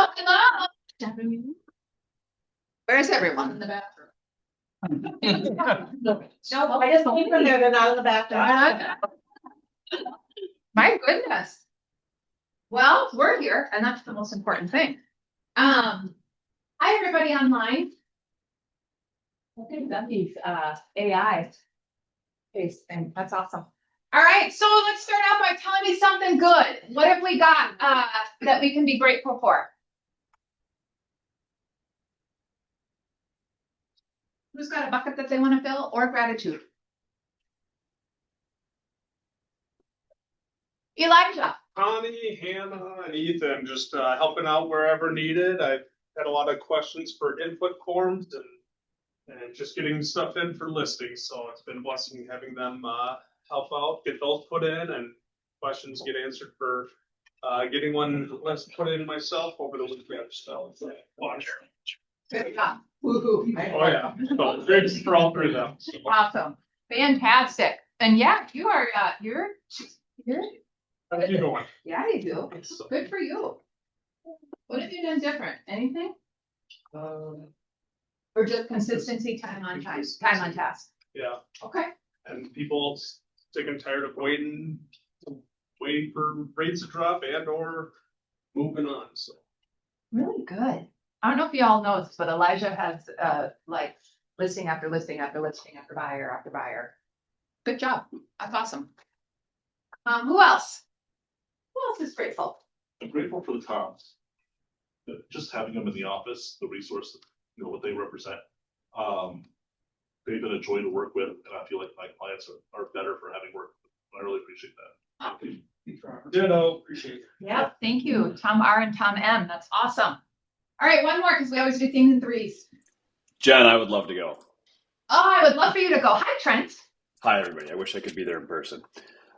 Hello, hello. Where's everyone? In the bathroom. No, I just keep them there, they're not in the bathroom. My goodness. Well, we're here, and that's the most important thing. Hi, everybody online. I think that these AI face thing. That's awesome. All right, so let's start out by telling me something good. What have we got that we can be grateful for? Who's got a bucket that they want to fill or gratitude? Elijah. Connie, Hannah, and Ethan, just helping out wherever needed. I've had a lot of questions for input forms and just getting stuff in for listings. So it's been a blessing having them help out, get those put in, and questions get answered for getting one less put in myself over the weekend. So watch. Good job. Woohoo. Oh yeah, so great for all three of them. So. Awesome. Fantastic. And yeah, you are you're How you going? yeah, you do. Good for you. What have you done different? Anything? Or just consistency, time on task? Yeah, Okay. and people sick and tired of waiting for rates to drop and or moving on. So. Really good. I don't know if you all know this, but Elijah has like listing after listing after listing after buyer after buyer. Good job. That's awesome. Who else? Who else is grateful? I'm grateful for the Toms. Just having them in the office, the resource, you know, what they represent. They've been a joy to work with, and I feel like my clients are better for having worked with them. I really appreciate that. Ditto, appreciate it. Yeah, thank you. Tom R and Tom M. That's awesome. All right, one more because we always do things in threes. Jen, I would love to go. Oh, I would love for you to go. Hi, Trent. Hi, everybody. I wish I could be there in person.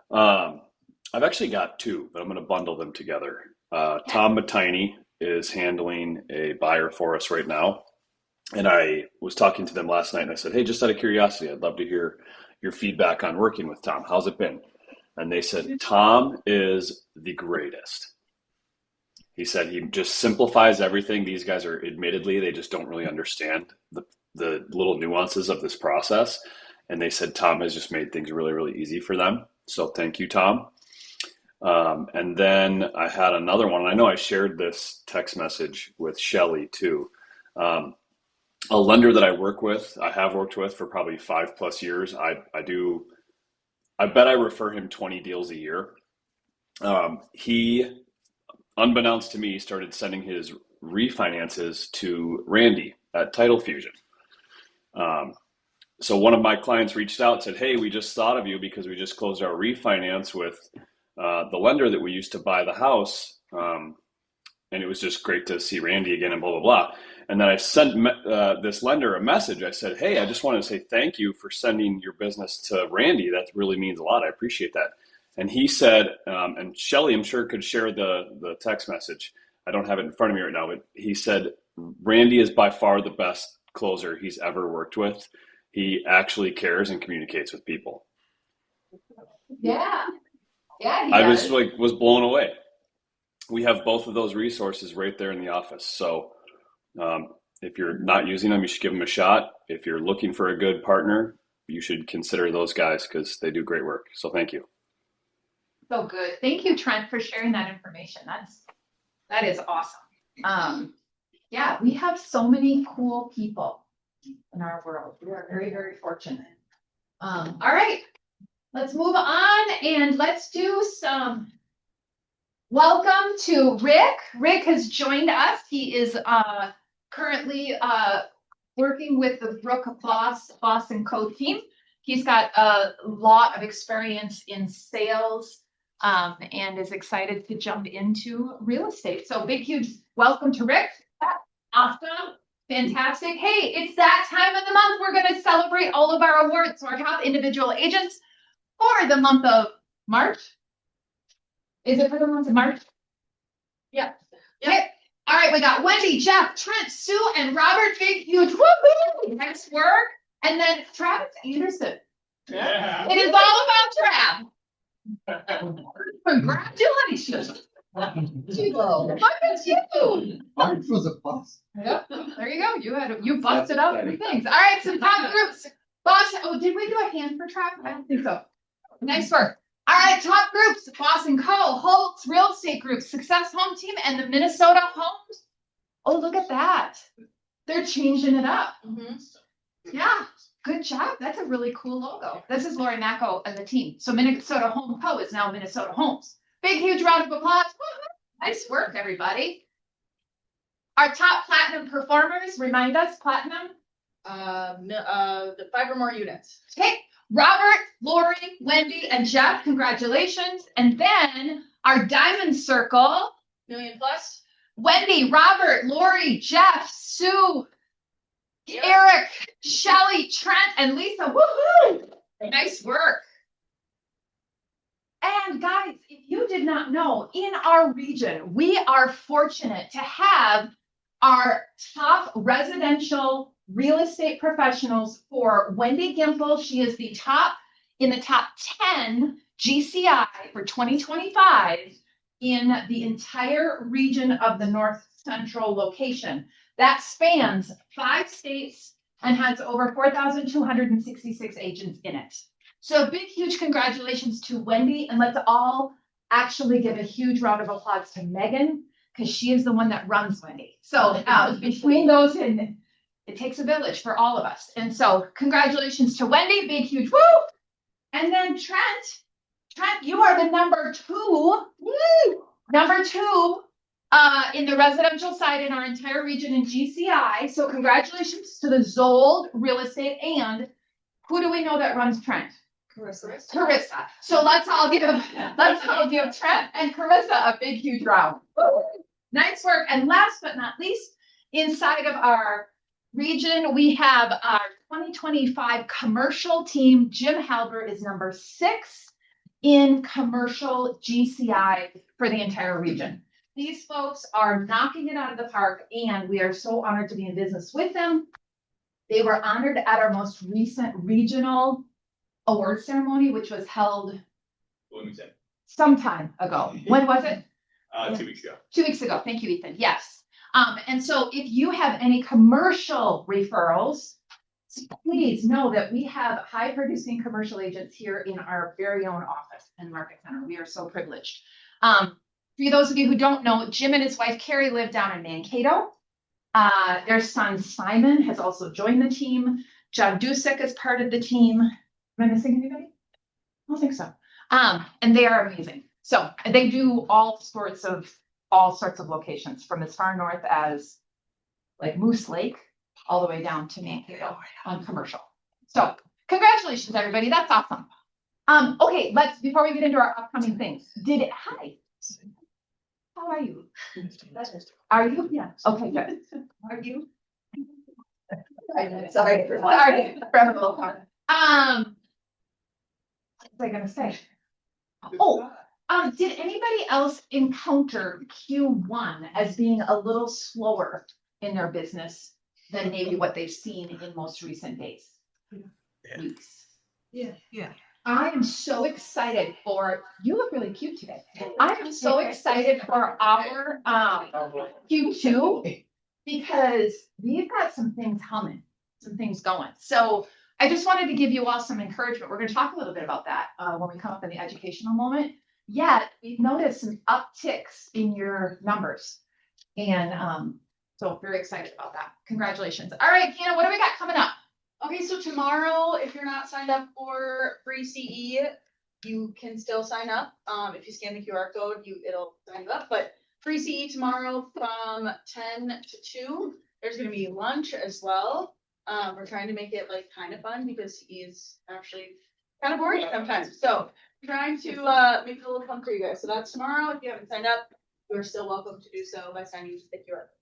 I've actually got two, but I'm going to bundle them together. Tom Matini is handling a buyer for us right now. And I was talking to them last night and I said, hey, just out of curiosity, I'd love to hear your feedback on working with Tom. How's it been? And they said, Tom is the greatest. He said he just simplifies everything. These guys are admittedly, they just don't really understand the little nuances of this process. And they said Tom has just made things really, really easy for them. So thank you, Tom. And then I had another one. I know I shared this text message with Shelly too. A lender that I have worked with for probably 5+ years. I bet I refer him 20 deals a year. He, unbeknownst to me, started sending his refinances to Randy at Title Fusion. So one of my clients reached out and said, hey, we just thought of you because we just closed our refinance with the lender that we used to buy the house. And it was just great to see Randy again and blah, blah, blah. And then I sent this lender a message. I said, hey, I just wanted to say thank you for sending your business to Randy. That really means a lot. I appreciate that. And he said, and Shelly, I'm sure could share the text message. I don't have it in front of me right now, but he said, Randy is by far the best closer he's ever worked with. He actually cares and communicates with people. Yeah. Yeah. I was blown away. We have both of those resources right there in the office. So if you're not using them, you should give them a shot. If you're looking for a good partner, you should consider those guys because they do great work. So thank you. So good. Thank you, Trent, for sharing that information. That is awesome. Yeah, we have so many cool people in our world. We are very, very fortunate. All right, let's move on and let's do some welcome to Rick. Rick has joined us. He is currently working with the Brooke Boss & Co team. He's got a lot of experience in sales and is excited to jump into real estate. So big, huge welcome to Rick. Awesome. Fantastic. Hey, it's that time of the month. We're going to celebrate all of our awards. So our top individual agents for the month of March. Is it for the month of March? Yeah. Okay. All right. We got Wendy, Jeff, Trent, Sue, and Robert. Big, huge. Woo-hoo! Nice work. And then Travis Anderson. Yeah. It is all about Trav. Congratulations. Look Look at you. Ours was a bus. Yep, there you go. You busted out three things. All right, some top groups. Boss, oh, did we do a hand for track? I don't think so. Nice work. All right, top groups, Boss & Co., Holtz Real Estate Group, Success Home Team, and the Minnesota Homes. Oh, look at that. They're changing it up. Yeah, good job. That's a really cool logo. This is Lori Macco and the team. So Minnesota Home Co. is now Minnesota Homes. Big, huge round of applause. Woo-hoo. Nice work, everybody. Our top platinum performers, remind us, platinum. The 5 or more units. Okay, Robert, Lori, Wendy, and Jeff, congratulations. And then our diamond circle, $1 million+. Wendy, Robert, Lori, Jeff, Sue, Eric, Shelly, Trent, and Lisa. Woohoo! Nice work. And guys, if you did not know, in our region, we are fortunate to have our top residential real estate professionals for Wendy Gimple. She is the top in the top 10 GCI for 2025 in the entire region of the North Central location. That spans 5 states and has over 4,266 agents in it. So a big, huge congratulations to Wendy, and let's all actually give a huge round of applause to Megan, because she is the one that runs Wendy. So between those, and it takes a village for all of us. And so congratulations to Wendy, big, huge woo. And then Trent, you are the number 2, number 2 in the residential side in our entire region in GCI. So congratulations to the Zold Real Estate. And who do we know that runs Trent? Carissa. So let's all give Trent and Carissa a big, huge round. Nice work. And last but not least, inside of our region, we have our 2025 commercial team. Jim Halbert is number 6 in commercial GCI for the entire region. These folks are knocking it out of the park, and we are so honored to be in business with them. They were honored at our most recent regional award ceremony, which was held some time ago. When was it? 2 weeks ago. 2 weeks ago. Thank you, Ethan. Yes. And so if you have any commercial referrals, please know that we have high producing commercial agents here in our very own office and market center. We are so privileged. For those of you who don't know, Jim and his wife Carrie live down in Mankato. Their son Simon has also joined the team. John Dusek is part of the team. Am I missing anybody? I don't think so. And they are amazing. So they do all sorts of locations, from as far north as like Moose Lake all the way down to Mankato on commercial. So congratulations, everybody. That's awesome. Okay, before we get into our upcoming things, hi. How are you? Are you? Yeah. Okay, good. Are you? Sorry for having a little fun. What was I gonna say? Did anybody else encounter Q1 as being a little slower in their business than maybe what they've seen in most recent days? Weeks. Yeah. I am so excited you look really cute today. I am so excited for our Q2 because we've got some things humming, some things going. So I just wanted to give you all some encouragement. We're going to talk a little bit about that when we come up in the educational moment. Yet we've noticed some upticks in your numbers. And so very excited about that. Congratulations. All right, Hannah, what do we got coming up? Okay, so tomorrow, if you're not signed up for free CE, you can still sign up. If you scan the QR code, it'll sign you up. But free CE tomorrow from 10 to 2. There's going to be lunch as well. We're trying to make it like kind of fun because CE is actually kind of boring sometimes. So trying to make it a little fun for you guys. So that's tomorrow. If you haven't signed up, you're still welcome to do so by signing the QR code.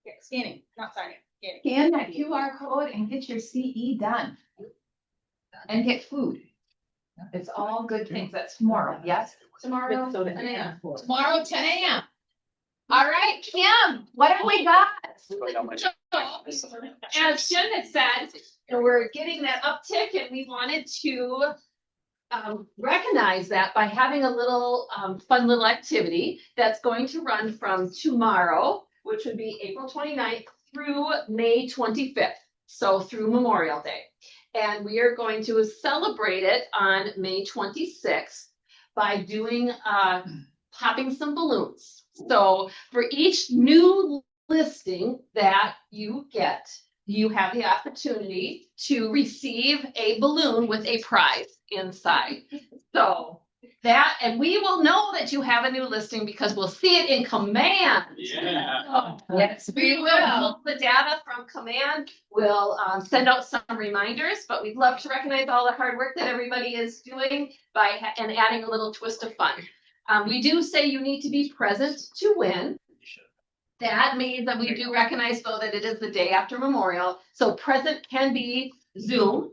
Yeah, scanning, not signing. Scan that QR code and get your CE done. And get food. It's all good things. That's tomorrow, yes? Tomorrow, 10 a.m. Tomorrow, 10 a.m. All right, Kim, what have we got? As Jen had said, we're getting that uptick and we wanted to recognize that by having a little fun little activity that's going to run from tomorrow, which would be April 29th through May 25th. So through Memorial Day. And we are going to celebrate it on May 26th by doing popping some balloons. So for each new listing that you get, you have the opportunity to receive a balloon with a prize inside. So that, and we will know that you have a new listing because we'll see it in Command. Yeah. Yes, We will pull the data from Command. We'll send out some reminders, but we'd love to recognize all the hard work that everybody is doing and adding a little twist of fun. We do say you need to be present to win. That means that we do recognize, though, that it is the day after Memorial. So present can be Zoom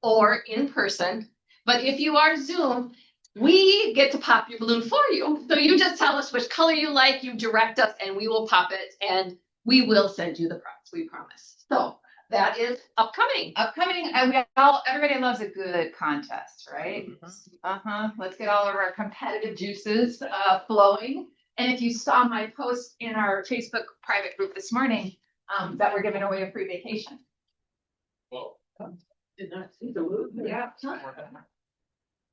or in person. But if you are Zoom, we get to pop your balloon for you. So you just tell us which color you like, you direct us, and we will pop it, and we will send you the prize, we promise. So that is upcoming. Upcoming, and everybody loves a good contest, right? Let's get all of our competitive juices flowing. And if you saw my post in our Facebook private group this morning, that we're giving away a free vacation. Well, Did not see the balloon. Yeah.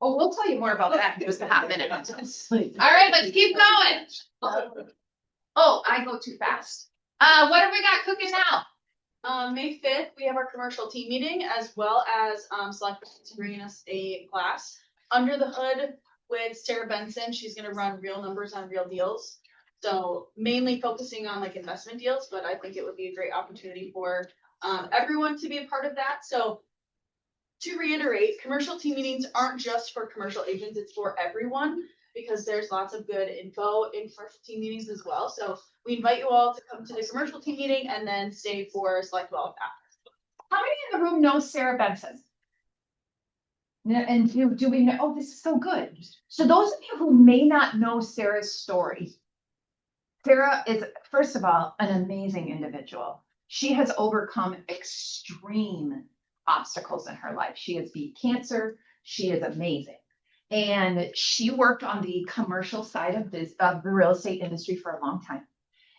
Oh, we'll tell you more about that in just a hot minute. All right, let's keep going. Oh, I go too fast. What have we got cooking now? May 5th, we have our commercial team meeting as well as select to bringing us a class. Under the Hood with Sarah Benson, she's gonna run real numbers on real deals. So mainly focusing on like investment deals, but I think it would be a great opportunity for everyone to be a part of that. So to reiterate, commercial team meetings aren't just for commercial agents, it's for everyone because there's lots of good info in commercial team meetings as well. So we invite you all to come to the commercial team meeting and then stay for Select Wealth after. How many in the room know Sarah Benson? And do we know? Oh, this is so good. So those of you who may not know Sarah's story, Sarah is, first of all, an amazing individual. She has overcome extreme obstacles in her life. She has beat cancer. She is amazing. And she worked on the commercial side of the real estate industry for a long time.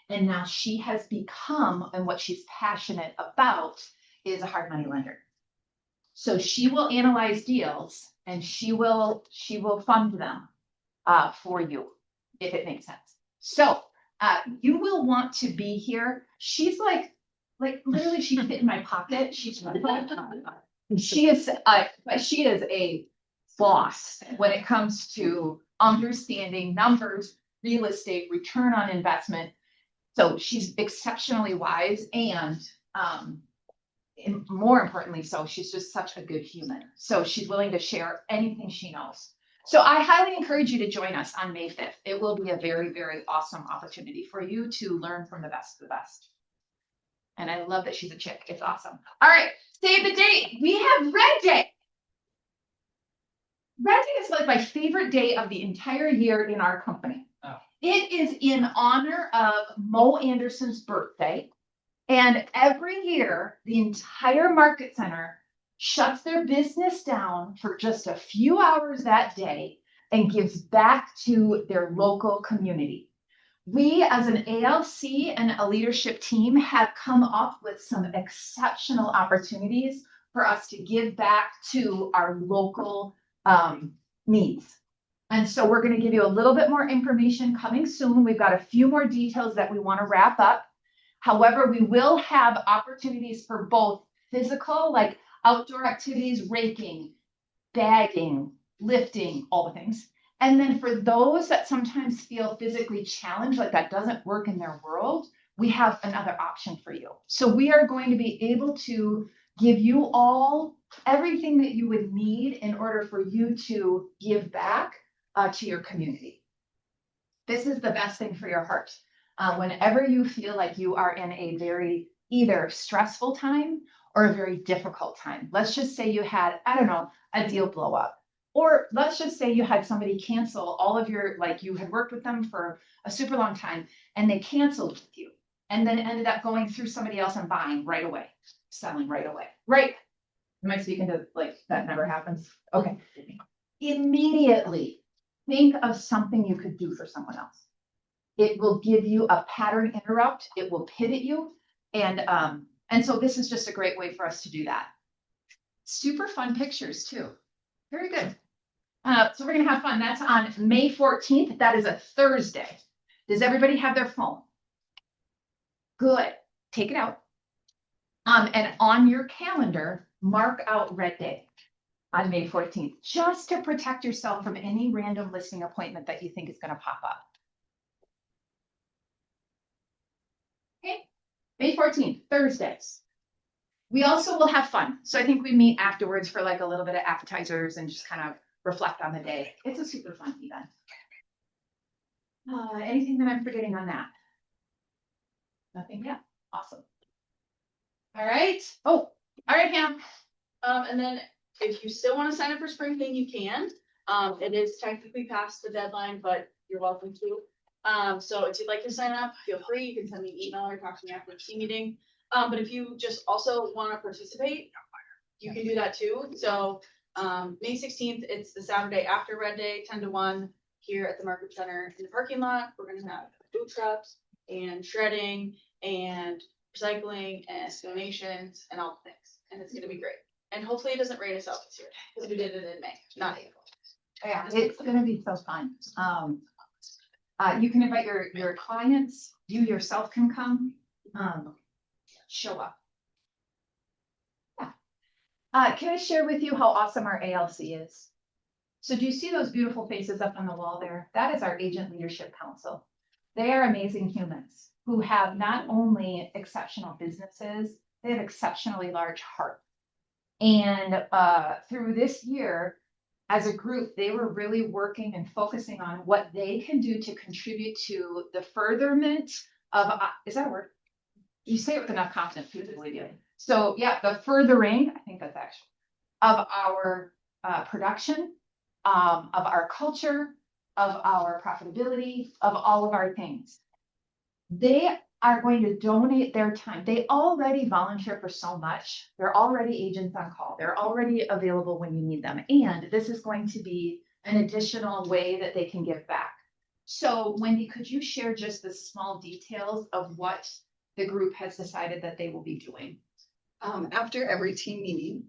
And now she has become, and what she's passionate about is a hard money lender. So she will analyze deals and she will fund them for you if it makes sense. So you will want to be here. She's like literally she fit in my pocket. She is a boss when it comes to understanding numbers, real estate, return on investment. So she's exceptionally wise and more importantly, so she's just such a good human. So she's willing to share anything she knows. So I highly encourage you to join us on May 5th. It will be a very, very awesome opportunity for you to learn from the best of the best. And I love that she's a chick. It's awesome. All right, save the date. We have Red Day. Red Day is like my favorite day of the entire year in our company. Oh. It is in honor of Mo Anderson's birthday. And every year, the entire market center shuts their business down for just a few hours that day and gives back to their local community. We, as an ALC and a leadership team, have come up with some exceptional opportunities for us to give back to our local needs. And so we're going to give you a little bit more information coming soon. We've got a few more details that we want to wrap up. However, we will have opportunities for both physical, like outdoor activities, raking, bagging, lifting, all the things. And then for those that sometimes feel physically challenged, like that doesn't work in their world, we have another option for you. So we are going to be able to give you all everything that you would need in order for you to give back to your community. This is the best thing for your heart. Whenever you feel like you are in a very either stressful time or a very difficult time, let's just say you had, I don't know, a deal blow up. Or let's just say you had somebody cancel all of your, like you had worked with them for a super long time and they canceled with you and then ended up going through somebody else and buying right away, selling right away. Right. Am I speaking to like that never happens? Okay. immediately think of something you could do for someone else. It will give you a pattern interrupt. It will pivot you. And so this is just a great way for us to do that. Super fun pictures too. Very good. So we're gonna have fun. That's on May 14th. That is a Thursday. Does everybody have their phone? Good. Take it out. And on your calendar, mark out Red Day on May 14th, just to protect yourself from any random listing appointment that you think is gonna pop up. Okay, May 14th, Thursdays. We also will have fun. So I think we meet afterwards for like a little bit of appetizers and just kind of reflect on the day. It's a super fun event. Anything that I'm forgetting on that? Nothing yet. Awesome. All right. Oh, all right, Pam. And then if you still want to sign up for spring clean, you can. It is technically past the deadline, but you're welcome to. So if you'd like to sign up, feel free. You can send me an email or talk to me after the team meeting. But if you just also want to participate, you can do that too. So May 16th, it's the Saturday after Red Day, 10 to 1 here at the Market Center in the parking lot. We're going to have food trucks and shredding and recycling and donations and all the things. And it's going to be great. And hopefully it doesn't rain us out this year because we did it in May, not April. Yeah, it's gonna be so fun. You can invite your clients, you yourself can come, show up. Yeah. Can I share with you how awesome our ALC is? So do you see those beautiful faces up on the wall there? That is our Agent Leadership Council. They are amazing humans who have not only exceptional businesses, they have exceptionally large hearts. And through this year, as a group, they were really working and focusing on what they can do to contribute to the furtherment of, is that a word? You say it with enough confidence, people believe you. So yeah, the furthering, I think that's actually, of our production, of our culture, of our profitability, of all of our things. They are going to donate their time. They already volunteer for so much. They're already agents on call. They're already available when you need them. And this is going to be an additional way that they can give back. So Wendy, could you share just the small details of what the group has decided that they will be doing? After every team meeting,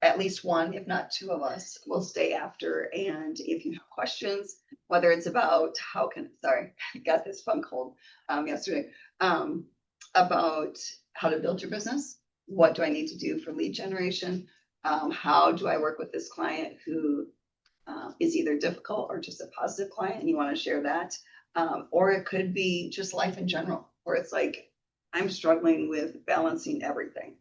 at least one, if not two of us, will stay after. And if you have questions, whether it's about sorry, I got this fun cold yesterday, about how to build your business. What do I need to do for lead generation? How do I work with this client who is either difficult or just a positive client and you want to share that? Or it could be just life in general, where it's like, I'm struggling with balancing everything.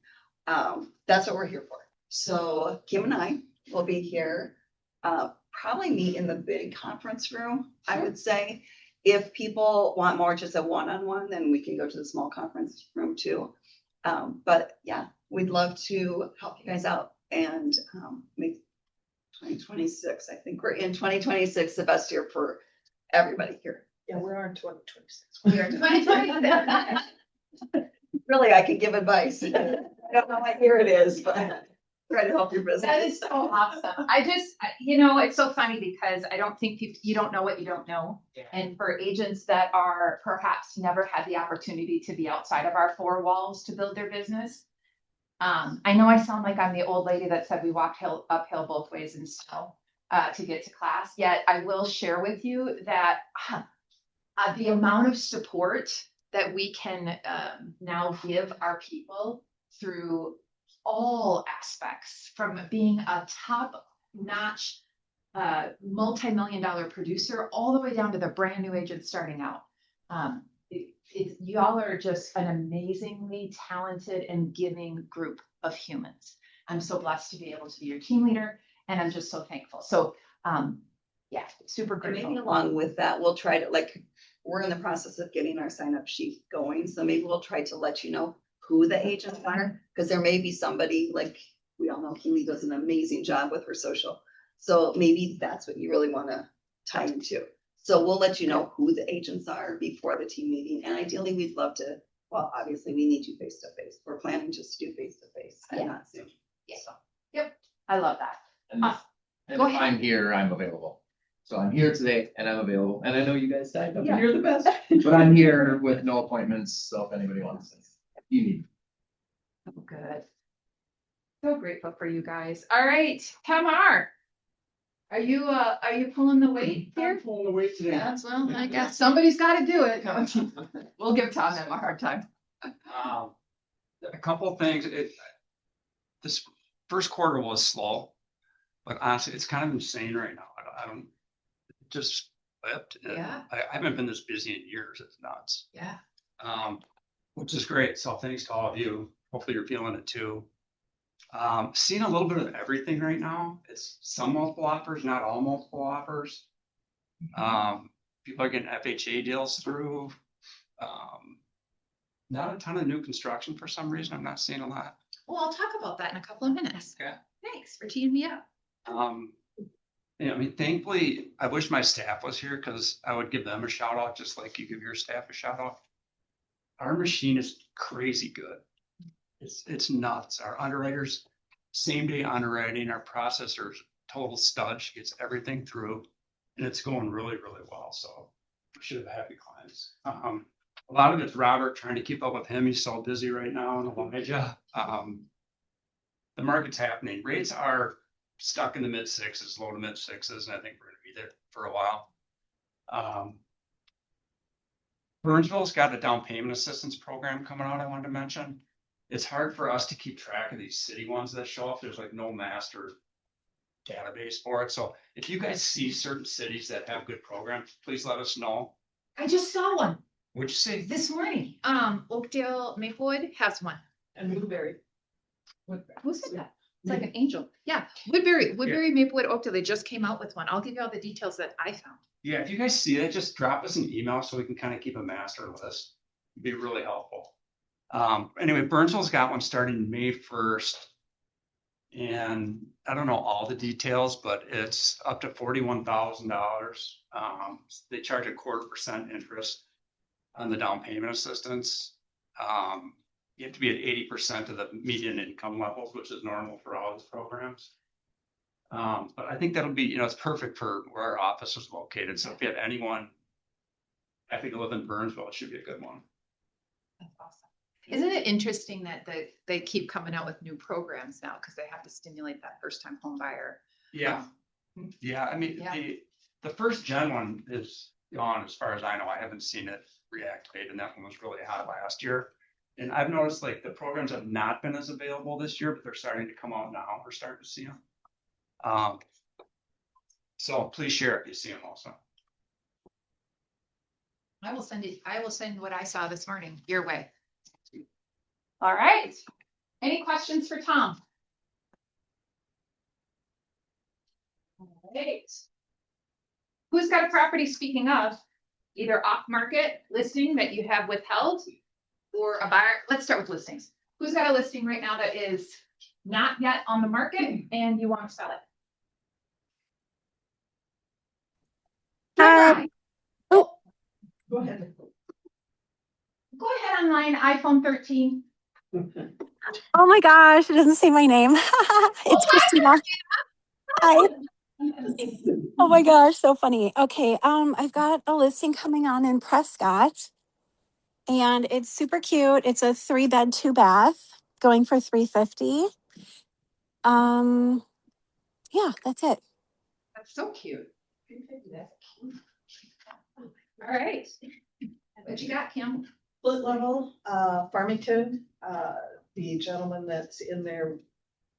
That's what we're here for. So Kim and I will be here, probably meet in the big conference room, I would say. If people want more just a one-on-one, then we can go to the small conference room too. But yeah, we'd love to help you guys out and make 2026. I think we're in 2026, the best year for everybody here. Yeah, we are in 2026. We are 2026. Really, I could give advice. I don't know what year it is, but try to help your business. That is so awesome. It's so funny because I don't think you don't know what you don't know. Yeah. And for agents that are perhaps never had the opportunity to be outside of our four walls to build their business. I know I sound like I'm the old lady that said we walked uphill both ways in snow to get to class. Yet I will share with you that the amount of support that we can now give our people through all aspects, from being a top-notch multi-million-dollar producer all the way down to the brand new agent starting out. Y'all are just an amazingly talented and giving group of humans. I'm so blessed to be able to be your team leader, and I'm just so thankful. So yeah, super And grateful. maybe along with that, we'll try to, we're in the process of getting our sign-up sheet going, so maybe we'll try to let you know who the agents are, because there may be somebody, like, we all know Keely does an amazing job with her social. So maybe that's what you really want to tie into. So we'll let you know who the agents are before the team meeting. And ideally, we'd love to, well, obviously we need you face to face. We're planning just to do face to face and not Zoom. Yeah. Yep. I love that. And And Go if ahead. I'm here, I'm available. So I'm here today and I'm available. And I know you guys signed up Yeah. and you're the best. But I'm here with no appointments. So if anybody wants to, you need. Oh, good. So grateful for you guys. All right, Tamar. Are you pulling the weight here? Pulling the weight today. Yeah, well, I guess somebody's gotta do it. We'll give Tom a hard time. A couple of things, this first quarter was slow, but honestly, it's kind of insane right now. I don't, it just flipped. And Yeah. I haven't been this busy in years. It's nuts. Yeah. Which is great. So thanks to all of you. Hopefully you're feeling it too. Seeing a little bit of everything right now. It's some multiple offers, not all multiple offers. People are getting FHA deals through. Not a ton of new construction for some reason. I'm not seeing a lot. Well, I'll talk about that in a couple of minutes. Okay. Thanks for teeing me up. I mean, thankfully, I wish my staff was here because I would give them a shout out, just like you give your staff a shout out. Our machine is crazy good. It's nuts. Our underwriters, same day underwriting, our processors, total stud. She gets everything through, and it's going really, really well. So we should have happy clients. A lot of it's Robert trying to keep up with him. He's so busy right now in Elijah. The market's happening. Rates are stuck in the mid sixes, low to mid sixes, and I think we're going to be there for a while. Burnsville's got a down payment assistance program coming out. I wanted to mention. It's hard for us to keep track of these city ones that show up. There's like no master database for it. So if you guys see certain cities that have good programs, please let us know. I just saw one What'd you say? this morning. Oakdale Maplewood has one. And Blueberry. Who said that? It's like an angel. Yeah, Woodbury, Maplewood, Oakdale. They just came out with one. I'll give you all the details that I found. Yeah, if you guys see it, just drop us an email so we can kind of keep a master list. It'd be really helpful. Anyway, Burnsville's got one starting May 1st. And I don't know all the details, but it's up to $41,000. They charge 0.25% interest on the down payment assistance. You have to be at 80% of the median income levels, which is normal for all these programs. But I think that'll be, it's perfect for where our office is located. So if you have anyone, I think live in Burnsville, it should be a good one. That's awesome. Isn't it interesting that they keep coming out with new programs now because they have to stimulate that first time home buyer? Yeah. Yeah. I mean, Yeah. the first gen one is gone as far as I know. I haven't seen it reactivate, and that one was really hot last year. And I've noticed like the programs have not been as available this year, but they're starting to come out now. We're starting to see them. So please share if you see them also. I will send what I saw this morning your way. All right. Any questions for Tom? All right. Who's got a property, speaking of, either off market listing that you have withheld or a buyer? Let's start with listings. Who's got a listing right now that is not yet on the market and you want to sell it? Hi. Oh, Go ahead. go ahead online, iPhone 13. Oh my gosh, it doesn't say my name. It's Christina. Hi. Oh my gosh, so funny. Okay, I've got a listing coming on in Prescott, and it's super cute. It's a 3-bed, 2-bath, going for $350. Yeah, that's it. That's so cute. That's cute. All right. What you got, Kim? Split level, Farmington, the gentleman that's in there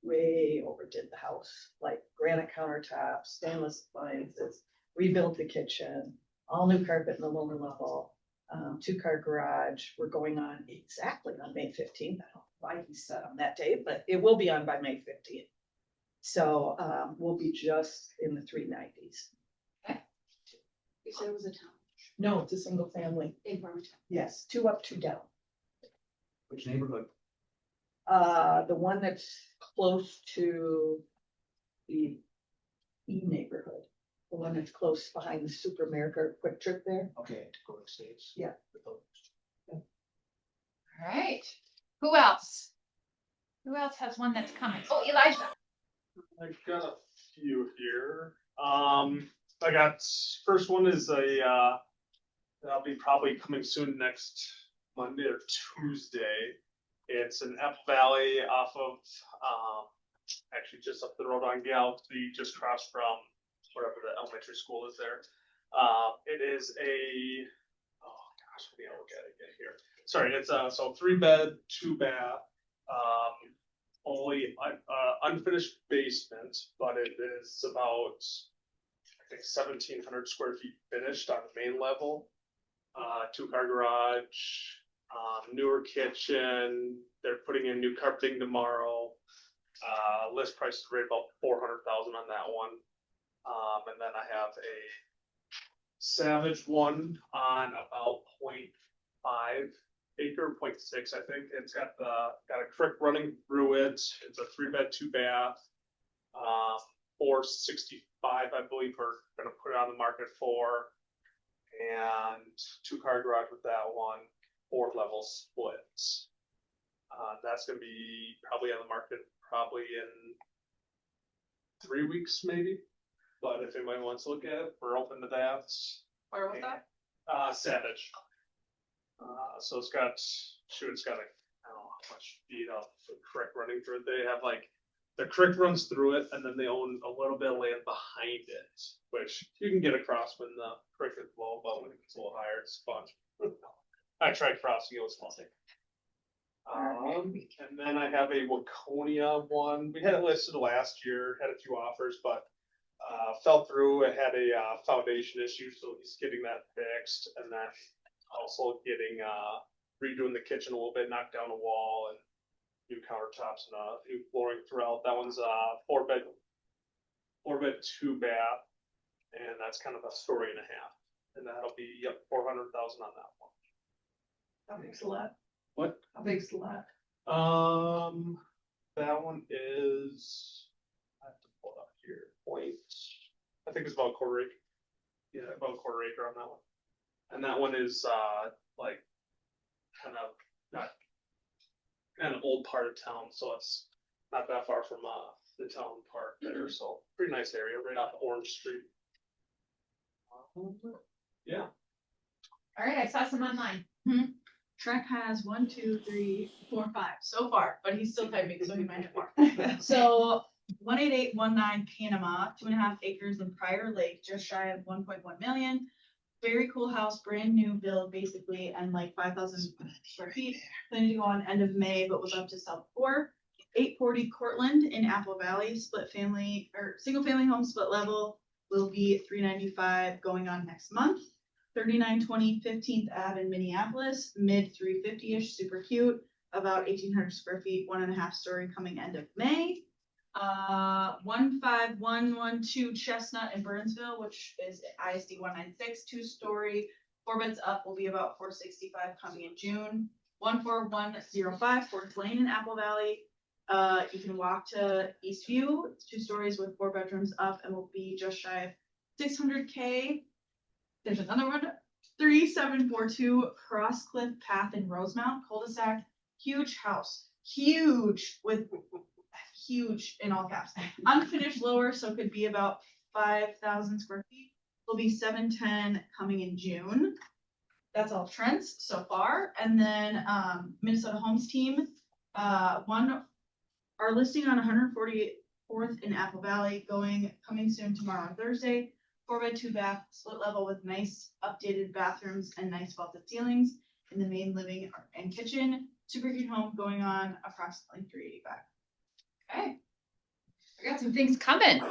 way overdid the house, like granite countertops, stainless appliances, rebuilt the kitchen, all new carpet in the lower level, 2-car garage. We're going on exactly on May 15th. I don't know why he said on that date, but it will be on by May 15th. So, we'll be just in the 390s. You said it was a town. No, it's a single family. In Farmington. Yes, 2 up, 2 down. Which neighborhood? The one that's close to the E neighborhood, the one that's close behind the Super America Quick Trip there. Okay, Dakota States. Yeah. All right. Who else? Who else has one that's coming? Oh, Elijah. I've got a few here. I got, first one is that'll be probably coming soon next Monday or Tuesday. It's in Apple Valley off of, actually just up the road on Galaxy, just across from wherever the elementary school is there. It is oh gosh, let me look at it again here. Sorry, it's so 3-bed, 2-bath, only unfinished basement, but it is about, I think, 1,700 square feet finished on the main level. 2-car garage, newer kitchen. They're putting in new carpeting tomorrow. List price is right about 400,000 on that one. And then I have a Savage one on about 0.5 acre, 0.6, I think. It's got a creek running through it. It's a 3-bed, 2-bath. 465, I believe, we're gonna put it on the market for. And 2-car garage with that one, 4th-level splits. That's gonna be probably on the market probably in 3 weeks, maybe. But if anybody wants to look at it, we're open to that. Where was that? Savage. So it's got a, I don't know how much feet of the creek running through it. They have like, the creek runs through it, and then they own a little bit of land behind it, which you can get across when the creek is low, but when it gets a little higher, it's fun. I tried crossing, it was fun. And then I have a Waconia one. We had it listed last year, had a few offers, but fell through. It had a foundation issue, so he's getting that fixed, and then also getting redoing the kitchen a little bit, knocked down a wall and new countertops and new flooring throughout. That one's 4-bed, 2-bath, and that's kind of a story and a half, and that'll be 400,000 on that one. How big's the lot? What? How big's the lot? That one is, I have to pull it up here. I think it's about a quarter acre. Yeah, about a quarter acre on that one. And that one is like kind of old part of town, so it's not that far from the town park there. So pretty nice area, right off Orange Street. Yeah. All right, I saw some online. Trek has 1, 2, 3, 4, 5 so far, but he's still typing, so he might have more. So 18819 Panama, 2.5 acres in Prior Lake, just shy of 1.1 million. Very cool house, brand new build basically, and like 5,000 square feet. Planning to go on end of May, but was up to sell before. 840 Cortland in Apple Valley, split family or single family home, split level, will be 395 going on next month. 3920 15th Ave in Minneapolis, mid 350-ish, super cute, about 1,800 square feet, 1.5 story, coming end of May. 15112 Chestnut in Burnsville, which is ISD 196, 2-story, 4 beds up, will be about 465 coming in June. 14105 Forks Lane in Apple Valley. You can walk to Eastview. It's 2 stories with 4 bedrooms up and will be just shy of 600K. There's another one, 3742 Crosscliff Path in Rosemount, cul-de-sac, huge house, huge in all caps, unfinished lower, so could be about 5,000 square feet. Will be 710 coming in June. That's all Trent's so far, and then Minnesota Homes team, our listing on 144th in Apple Valley, coming soon tomorrow on Thursday. 4-bed, 2-bath, split level with nice updated bathrooms and nice vaulted ceilings in the main living and kitchen. Super cute home going on approximately 385. Okay. I got some things coming.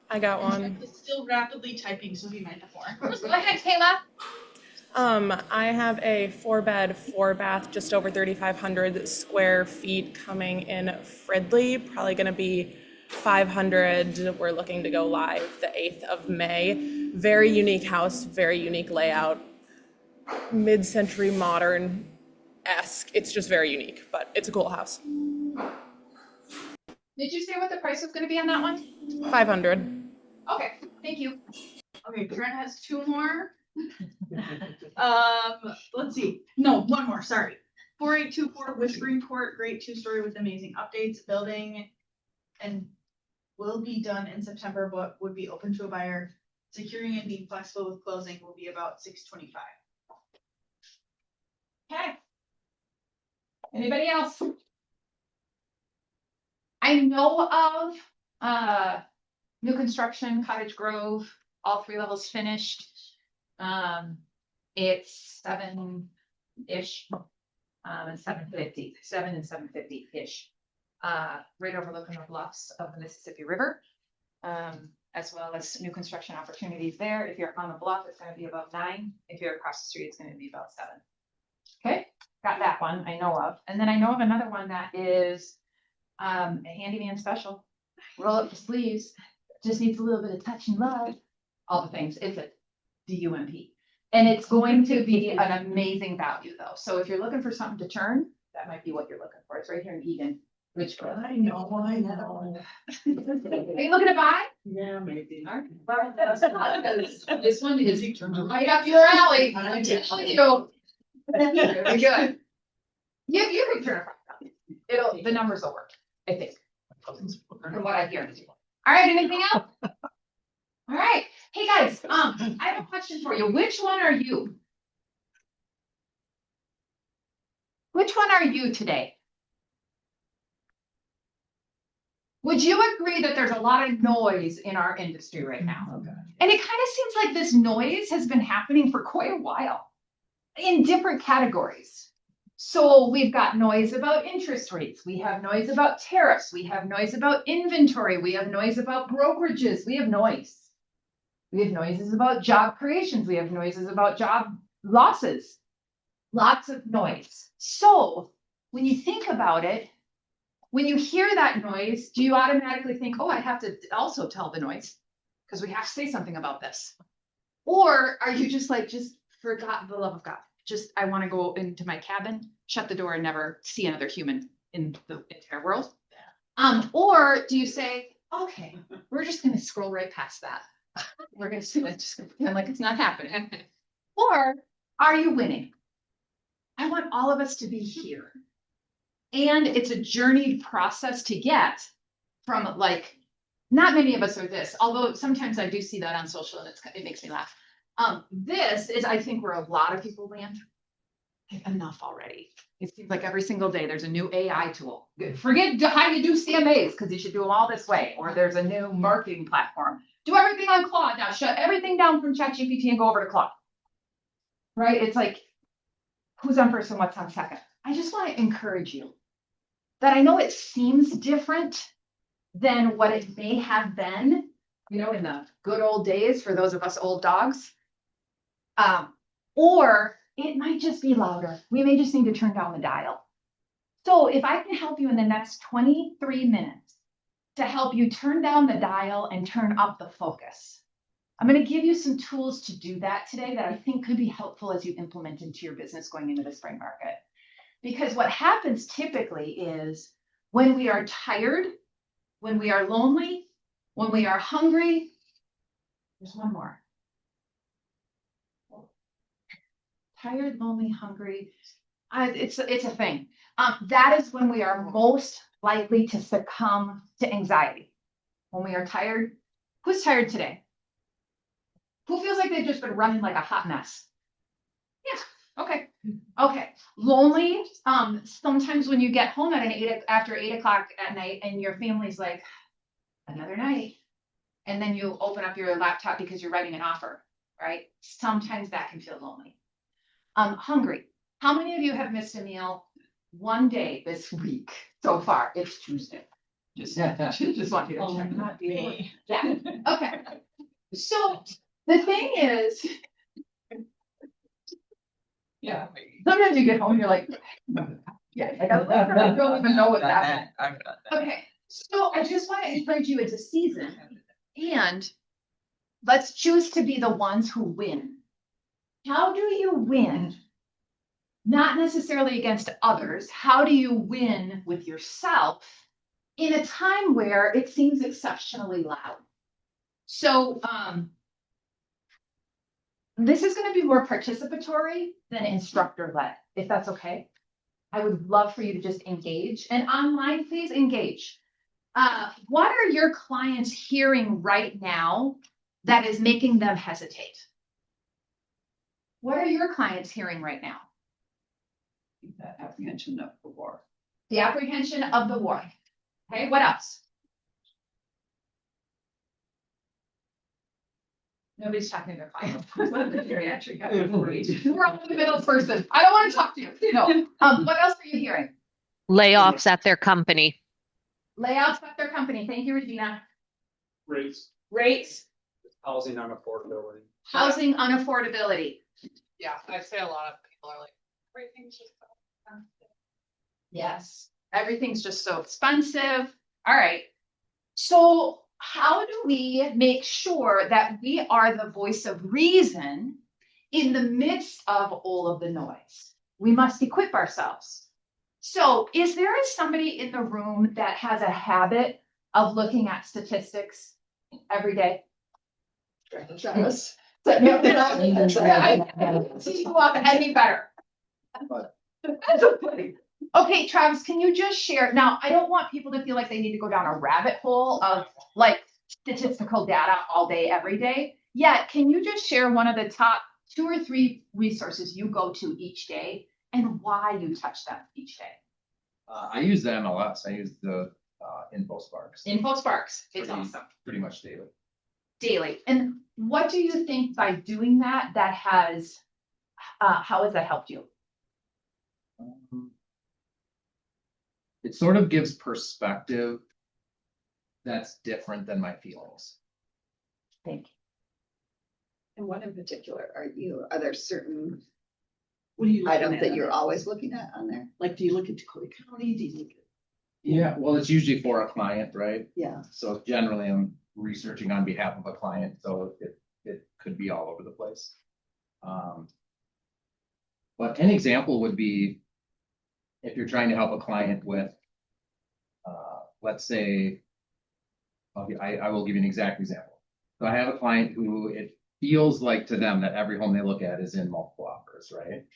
I got one. It's still rapidly typing, so he might have more. Go ahead, Kayla. I have a 4-bed, 4-bath, just over 3,500 square feet coming in Fridley. Probably going to be 500. We're looking to go live the 8th of May. Very unique house, very unique layout, mid-century modern-esque. It's just very unique, but it's a cool house. Did you say what the price was going to be on that one? 500. Okay, thank you. Okay, Trent has 2 more. Let's see. No, 1 more, sorry. 4824 Whispering Court, great 2-story with amazing updates, building and will be done in September, but would be open to a buyer. Securing and being flexible with closing will be about 625. Okay. Anybody else? I know of, new construction, Cottage Grove, all 3 levels finished. It's 7-ish, and 750, 7 and 750-ish. Right overlooking the bluffs of the Mississippi River. As well as new construction opportunities there. If you're on the bluff, it's gonna be about 9. If you're across the street, it's gonna be about 7. Okay, got that one I know of. And then I know of another one that is a handyman special. Roll up the sleeves, just needs a little bit of touch and love. All the things, it's a DUMP. And it's going to be an amazing value though. So if you're looking for something to turn, that might be what you're looking for. It's right here in Eden. Which I know. Are you looking to buy? Yeah, maybe. All right. Well, this one is right up your alley. I'm telling you. Very good. You can turn it around. The numbers will work, I think. From what I hear. All right, anything else? All right. Hey guys, I have a question for you. Which one are you? Which one are you today? Would you agree that there's a lot of noise in our industry right now? Okay. And it kind of seems like this noise has been happening for quite a while in different categories. So we've got noise about interest rates. We have noise about tariffs. We have noise about inventory. We have noise about brokerages. We have noise. We have noises about job creations. We have noises about job losses. Lots of noise. So when you think about it, when you hear that noise, do you automatically think, oh, I have to also tell the noise because we have to say something about this? Or are you just like, just for God, the love of God, just, I want to go into my cabin, shut the door and never see another human in the entire world? Or do you say, okay, we're just going to scroll right past that. We're going to just pretend like it's not happening. Or are you winning? I want all of us to be here. And it's a journeyed process to get from like, not many of us are this, although sometimes I do see that on social and it makes me laugh. This is, I think, where a lot of people land. Like, enough already. It seems like every single day there's a new AI tool. Forget how you do CMAs because you should do them all this way. Or there's a new marketing platform. Do everything on Claude now. Shut everything down from ChatGPT and go over to Claude. Right? It's like, who's on first and what's on second? I just want to encourage you that I know it seems different than what it may have been, you know, in the good old days for those of us old dogs. Or it might just be louder. We may just need to turn down the dial. So if I can help you in the next 23 minutes to help you turn down the dial and turn up the focus, I'm going to give you some tools to do that today that I think could be helpful as you implement into your business going into the spring market. Because what happens typically is when we are tired, when we are lonely, when we are hungry, there's one more. Tired, lonely, hungry. It's a thing. That is when we are most likely to succumb to anxiety. When we are tired. Who's tired today? Who feels like they've just been running like a hot mess? Yeah. Okay. Okay. Lonely. Sometimes when you get home after 8 o'clock at night and your family's like, another night. And then you open up your laptop because you're writing an offer, right? Sometimes that can feel lonely. Hungry. How many of you have missed a meal one day this week so far? It's Tuesday. Just want you to check. Not me. Yeah. Okay. So the thing is, yeah. Sometimes you get home and you're like, yeah, I don't even know what that meant. Okay. So I just want to encourage you, it's a season, and let's choose to be the ones who win. How do you win? Not necessarily against others. How do you win with yourself in a time where it seems exceptionally loud? So this is going to be more participatory than instructor-led, if that's okay. I would love for you to just engage. And online, please engage. What are your clients hearing right now that is making them hesitate? What are your clients hearing right now? The apprehension of the war. The apprehension of the war. Okay, what else? Nobody's talking to their client. We're on the middle person. I don't want to talk to you. No. What else are you hearing? Layoffs at their company. Layouts at their company. Thank you, Regina. Rates. Rates, Housing unaffordability. housing unaffordability. Yeah, I'd say a lot of people are like, everything's just so expensive. Yes, everything's just so expensive. All right. So how do we make sure that we are the voice of reason in the midst of all of the noise? We must equip ourselves. So is there somebody in the room that has a habit of looking at statistics every day? Travis. I don't see you up any better. That's so funny. Okay, Travis, can you just share? Now, I don't want people to feel like they need to go down a rabbit hole of like statistical data all day, every day. Yet, can you just share one of the top 2 or 3 resources you go to each day and why you touch them each day? I use the MLS. I use the InfoSparks. InfoSparks, it's Pretty- awesome. Pretty much daily. Daily. And what do you think by doing that, that has, how has that helped you? It sort of gives perspective that's different than my feelings. Thank you. And what in particular are there certain What are you looking items at that on you're there? always looking at on there? Like, do you look at Dakota County? Do you look at? Yeah, well, it's usually for a client, right? Yeah. So generally I'm researching on behalf of a client, so it could be all over the place. But an example would be if you're trying to help a client with, let's say, I will give you an exact example. So I have a client who it feels like to them that every home they look at is in multiple offers, right?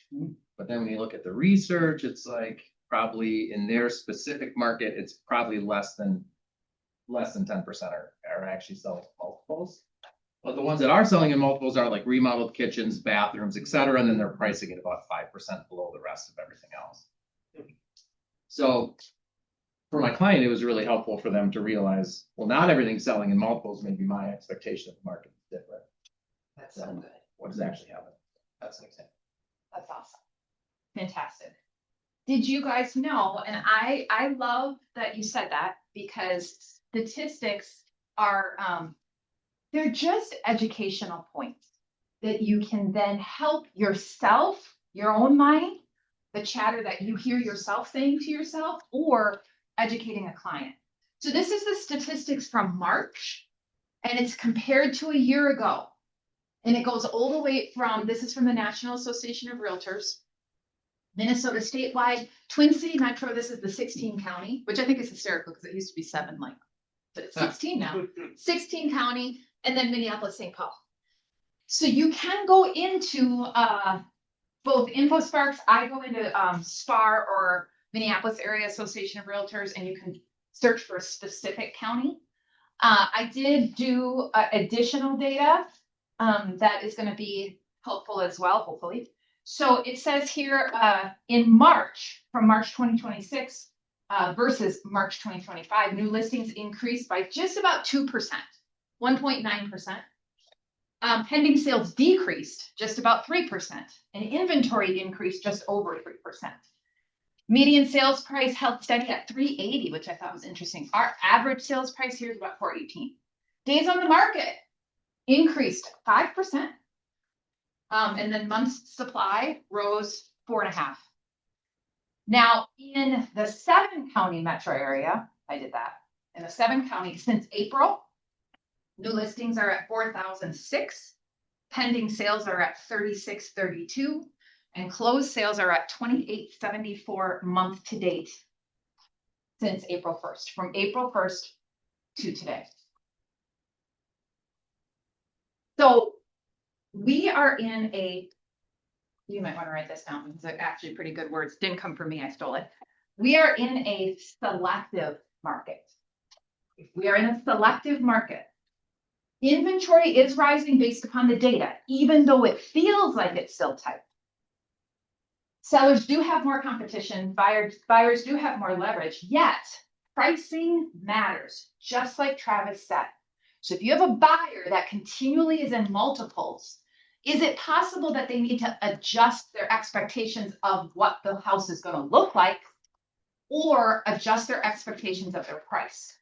But then when you look at the research, it's like probably in their specific market, it's probably less than 10% are actually selling multiples. But the ones that are selling in multiples are like remodeled kitchens, bathrooms, et cetera, and then they're pricing it about 5% below the rest of everything else. So for my client, it was really helpful for them to realize, well, not everything's selling in multiples. Maybe my expectation of the market is different. That's so good. What is actually happening? That's an example. That's awesome. Fantastic. Did you guys know, and I love that you said that because statistics are, they're just educational points that you can then help yourself, your own mind, the chatter that you hear yourself saying to yourself, or educating a client. So this is the statistics from March, and it's compared to a year ago. And it goes all the way from, this is from the National Association of Realtors, Minnesota statewide, Twin City Metro, this is the 16 county, which I think is hysterical because it used to be 7, like, but it's 16 now. 16 county, and then Minneapolis, St. Paul. So you can go into both InfoSparks, I go into SPAR or Minneapolis Area Association of Realtors, and you can search for a specific county. I did do additional data that is going to be helpful as well, hopefully. So it says here in March, from March 2026 versus March 2025, new listings increased by just about 2%, 1.9%. Pending sales decreased just about 3%, and inventory increased just over 3%. Median sales price held steady at $380, which I thought was interesting. Our average sales price here is about $418. Days on the market increased 5%. And then months supply rose 4.5. Now, in the 7-county metro area, I did that. In the 7 counties since April, new listings are at 4,006. Pending sales are at 3,632. And closed sales are at 2,874 month to date since April 1st, from April 1st to today. So we are in a, you might want to write this down. It's actually pretty good words. Didn't come from me, I stole it. We are in a selective market. We are in a selective market. Inventory is rising based upon the data, even though it feels like it's still tight. Sellers do have more competition, buyers do have more leverage, yet pricing matters, just like Travis said. So if you have a buyer that continually is in multiples, is it possible that they need to adjust their expectations of what the house is going to look like, or adjust their expectations of their price?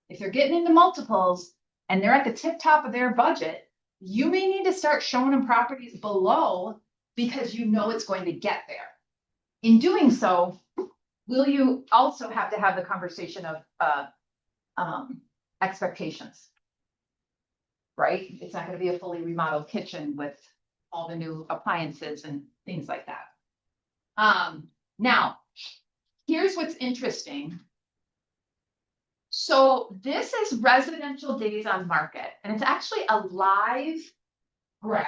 If they're getting into multiples and they're at the tip top of their budget, you may need to start showing them properties below because you know it's going to get there. In doing so, will you also have to have the conversation of expectations? Right? It's not going to be a fully remodeled kitchen with all the new appliances and things like that. Now, here's what's interesting. So this is residential days on market, and it's actually a live graph.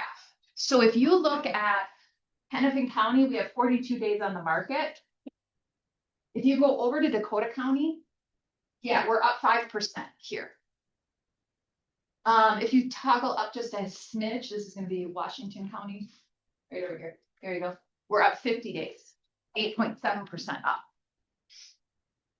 So if you look at Hennepin County, we have 42 days on the market. If you go over to Dakota County, yeah, we're up 5% here. If you toggle up just a smidge, this is going to be Washington County, right over here. There you go. We're up 50 days, 8.7% up.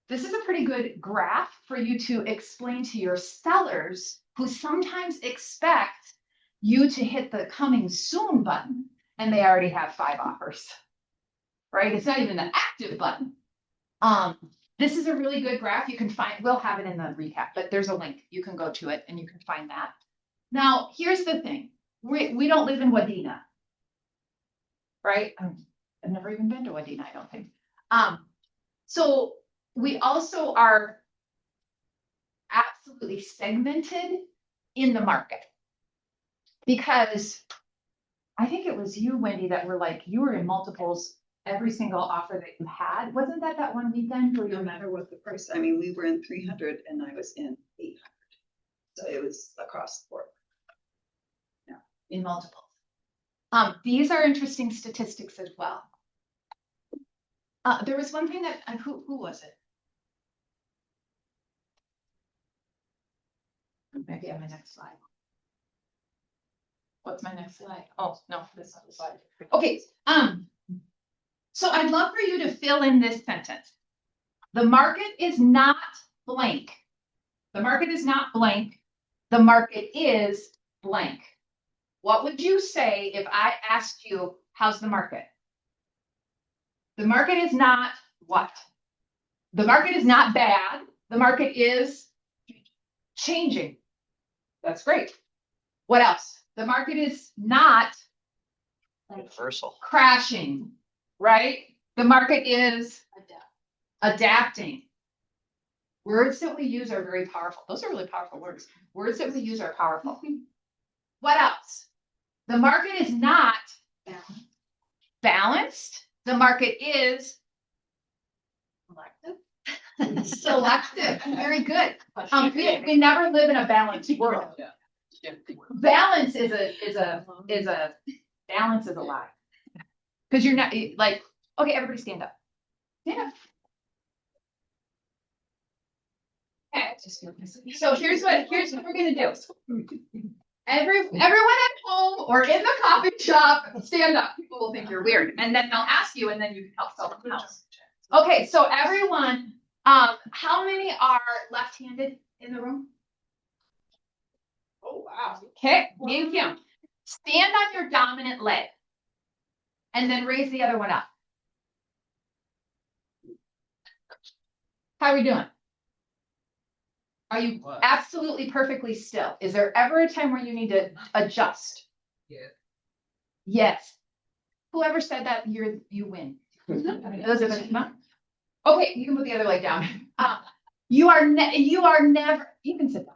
This is a pretty good graph for you to explain to your sellers who sometimes expect you to hit the coming soon button and they already have 5 offers, right? It's not even an active button. This is a really good graph. You can find, we'll have it in the recap, but there's a link. You can go to it and you can find that. Now, here's the thing. We don't live in Wadena, right? I've never even been to Wadena, I don't think. So we also are absolutely segmented in the market, because I think it was you, Wendy, that were like, you were in multiples every single offer that you had. Wasn't that one weekend where No matter what the price, I mean, we were in 300 and I was in 800. So it was across the board. Yeah, in multiples. These are interesting statistics as well. There was one thing that, who was it? Maybe on my next slide. What's my next slide? Oh, no, this is the slide. Okay, so I'd love for you to fill in this sentence. The market is not blank. The market is not blank. The market is blank. What would you say if I asked you, how's the market? The market is not what? The market is not bad. The market is changing. That's great. What else? The market is not universal crashing, right? The market is adapting. Words that we use are very powerful. Those are really powerful words. Words that we use are powerful. What else? The market is not balanced. The market is selective. Very good. We never live in a balanced world. Balance is a lie. Because you're not like, okay, everybody stand up. Stand up. Okay. So here's what we're gonna do. Everyone at home or in the coffee shop, stand up. People will think you're weird, and then they'll ask you, and then you can help sell the house. Okay, so everyone, how many are left-handed in the room? Oh wow. Okay, thank you. Stand on your dominant leg, and then raise the other one up. How are we doing? Are you absolutely perfectly still? Is there ever a time where you need to adjust? Yeah. Yes. Whoever said that, you win. Those are the, okay, you can put the other leg down. You are never, you can sit down.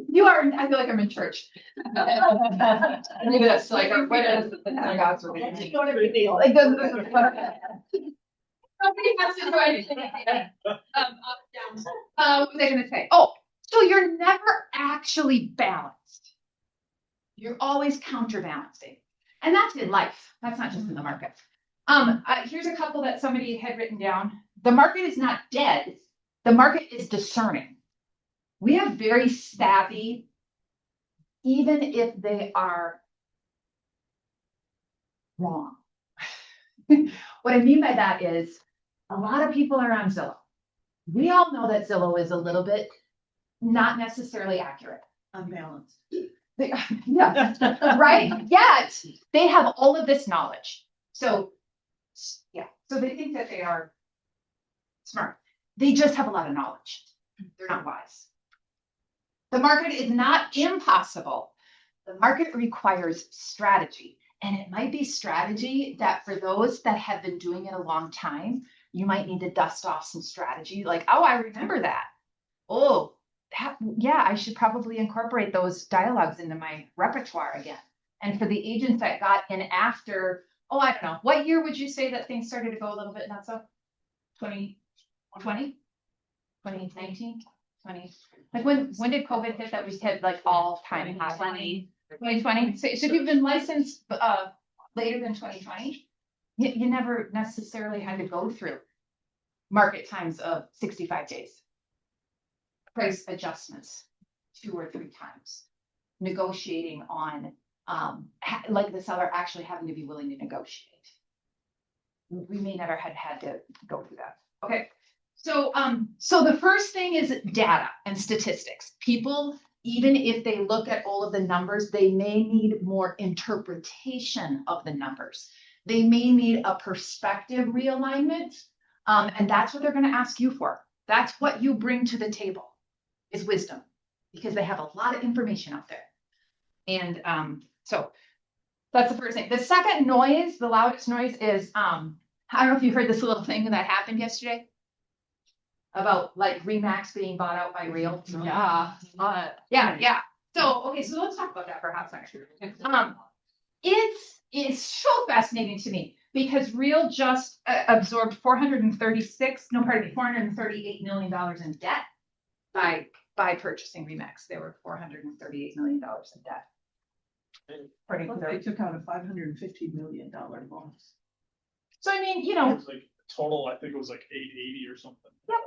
You are, I feel like I'm in church. Maybe that's like, what is the synagogues? Like, nobody has to do anything. Up, down. What was I going to say? Oh, so you're never actually balanced. You're always counterbalancing. And that's in life. That's not just in the market. Here's a couple that somebody had written down. The market is not dead. The market is discerning. We have very savvy, even if they are wrong. What I mean by that is a lot of people are on Zillow. We all know that Zillow is a little bit not necessarily accurate. Unbalanced. Yeah, right? Yet they have all of this knowledge. So, yeah, so they think that they are smart. They just have a lot of knowledge. They're not wise. The market is not impossible. The market requires strategy. And it might be strategy that for those that have been doing it a long time, you might need to dust off some strategy. Like, oh, I remember that. Oh, yeah, I should probably incorporate those dialogues into my repertoire again. And for the agents that got in after, oh, I don't know, what year would you say that things started to go a little bit nuts up? 2020? 2019? 20? Like when did COVID hit that we hit like all time high? 2020. So if you've been licensed later than 2020, you never necessarily had to go through market times of 65 days. Price adjustments 2 or 3 times. Negotiating on like the seller actually having to be willing to negotiate. We may never had to go through that. Okay. So the first thing is data and statistics. People, even if they look at all of the numbers, they may need more interpretation of the numbers. They may need a perspective realignment. And that's what they're going to ask you for. That's what you bring to the table is wisdom, because they have a lot of information out there. And so that's the first thing. The second noise, the loudest noise is, I don't know if you heard this little thing that happened yesterday about like Remax being bought out by Real. Yeah. Yeah. So, okay, so let's talk about that for a hot second. It's so fascinating to me because Real just absorbed $438 million in debt by purchasing Remax. They were $438 million in debt. They took out a $550 million loan. So I mean, It was like total, I think it was like 880 or something. Yep.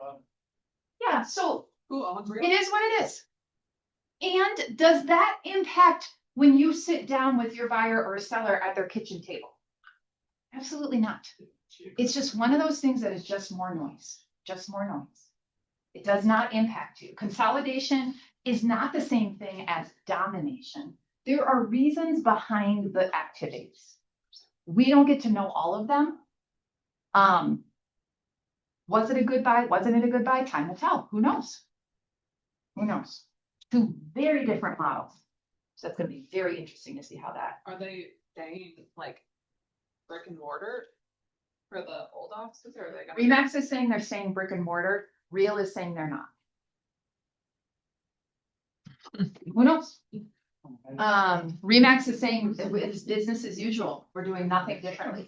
Yeah, so Who owns Real? it is what it is. And does that impact when you sit down with your buyer or a seller at their kitchen table? Absolutely not. It's just one of those things that is just more noise, just more noise. It does not impact you. Consolidation is not the same thing as domination. There are reasons behind the activities. We don't get to know all of them. Was it a good buy? Wasn't it a good buy? Time will tell. Who knows? Who knows? 2 very different models. So it's going to be very interesting to see how that. Are they staying like brick and mortar for the old offices, or are they gonna? Remax is saying they're saying brick and mortar. Real is saying they're not. Who knows? Remax is saying it's business as usual. We're doing nothing differently.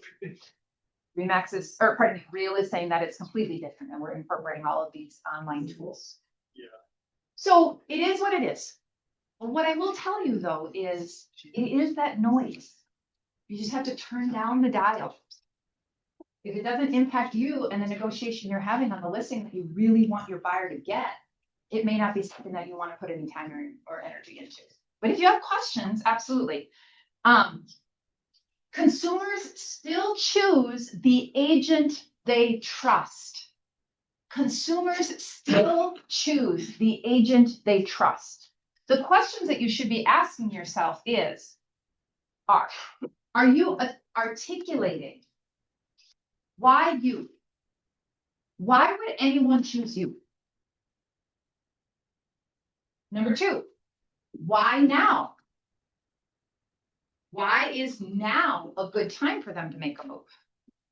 Remax is, or pardon me, Real is saying that it's completely different and we're incorporating all of these online tools. Yeah. So it is what it is. What I will tell you though is it is that noise. You just have to turn down the dial. If it doesn't impact you and the negotiation you're having on the listing that you really want your buyer to get, it may not be something that you want to put any time or energy into. But if you have questions, absolutely. Consumers still choose the agent they trust. Consumers still choose the agent they trust. The questions that you should be asking yourself are you articulating why you? Why would anyone choose you? Number 2, why now? Why is now a good time for them to make a move?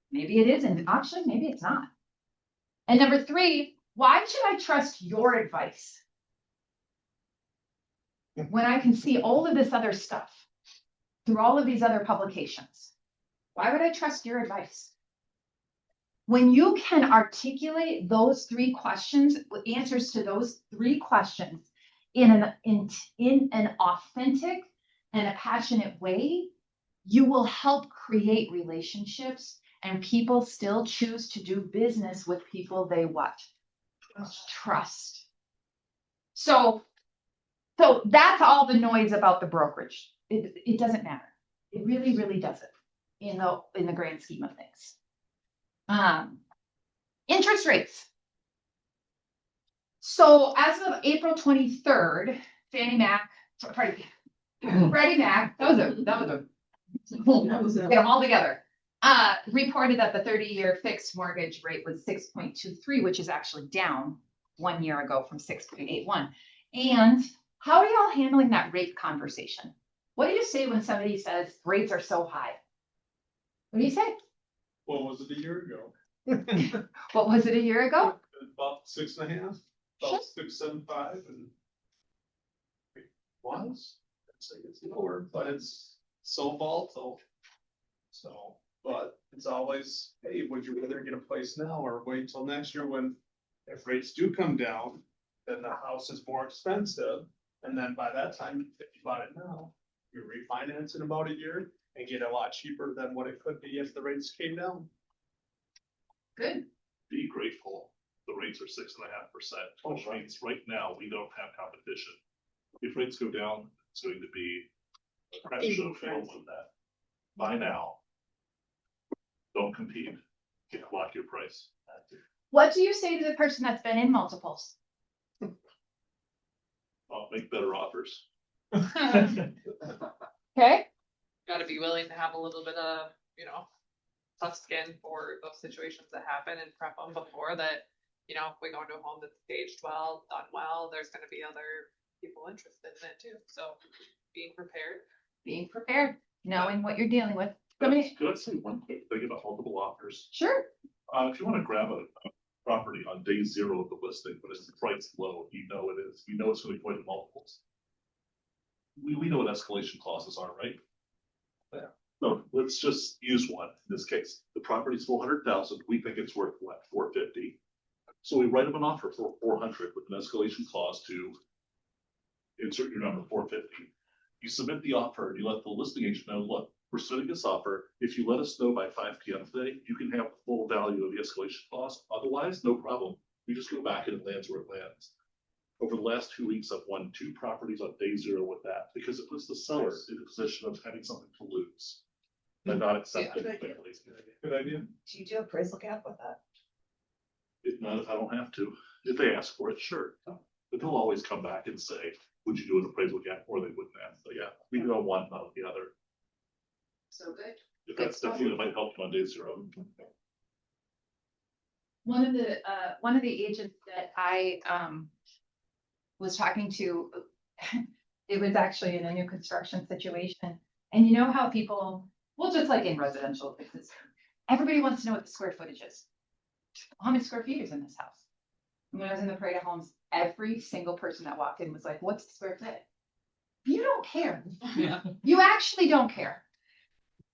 Maybe it is an option, maybe it's not. And number 3, why should I trust your advice when I can see all of this other stuff through all of these other publications? Why would I trust your advice? When you can articulate those 3 questions, answers to those 3 questions in an authentic and a passionate way, you will help create relationships, and people still choose to do business with people they what? Trust. So that's all the noise about the brokerage. It doesn't matter. It really, really doesn't in the grand scheme of things. Interest rates. So as of April 23rd, Freddie Mac, that was a get them all together. Reported that the 30-year fixed mortgage rate was 6.23, which is actually down 1 year ago from 6.81. And how are y'all handling that rate conversation? What do you say when somebody says rates are so high? What do you say? What was it a year ago? What was it a year ago? About 6.5, about 6.75, and it was. I'd say it's lower, but it's so volatile. So, but it's always, hey, would you rather get a place now or wait till next year when, if rates do come down, then the house is more expensive. And then by that time, if you bought it now, you refinance in about a year and get a lot cheaper than what it could be if the rates came down. Good. Be grateful. The rates are 6.5%, which means right now we don't have competition. If rates go down, it's going to be a crash show film with that. Buy now. Don't compete. Lock your price. What do you say to the person that's been in multiples? I'll make better offers. Okay. Got to be willing to have a little bit of, tough skin for those situations that happen and prep them before that. If we go into a home that's staged well, done well, there's going to be other people interested in it too. So being prepared, knowing what you're dealing with. Could I say one quick thing about multiple offers? Sure. If you want to grab a property on day 0 of the listing, but it's priced low, you know it is. You know it's going to be going to multiples. We know what escalation clauses are, right? Yeah. No, let's just use one. In this case, the property's 400,000. We think it's worth what, 450. So we write them an offer for 400 with an escalation clause to insert your number 450. You submit the offer and you let the listing agent know, look, we're submitting this offer. If you let us know by 5 p.m. today, you can have the full value of the escalation clause. Otherwise, no problem. We just go back and it lands where it lands. Over the last 2 weeks, I've won 2 properties on day 0 with that because it puts the seller in a position of having something to lose. By not accepting it. Good idea. Do you do appraisal gap with that? If not, if I don't have to, if they ask for it, sure. But they'll always come back and say, would you do an appraisal gap? Or they wouldn't ask. So yeah, we do on one, not on the other. So good. If that's something that might help you on day 0. One of the agents that I was talking to, it was actually in a new construction situation. And you know how people, well, just like in residential places, everybody wants to know what the square footage is. How many square feet is in this house? And when I was in the Parade of Homes, every single person that walked in was like, what's the square foot? You don't care. Yeah. You actually don't care.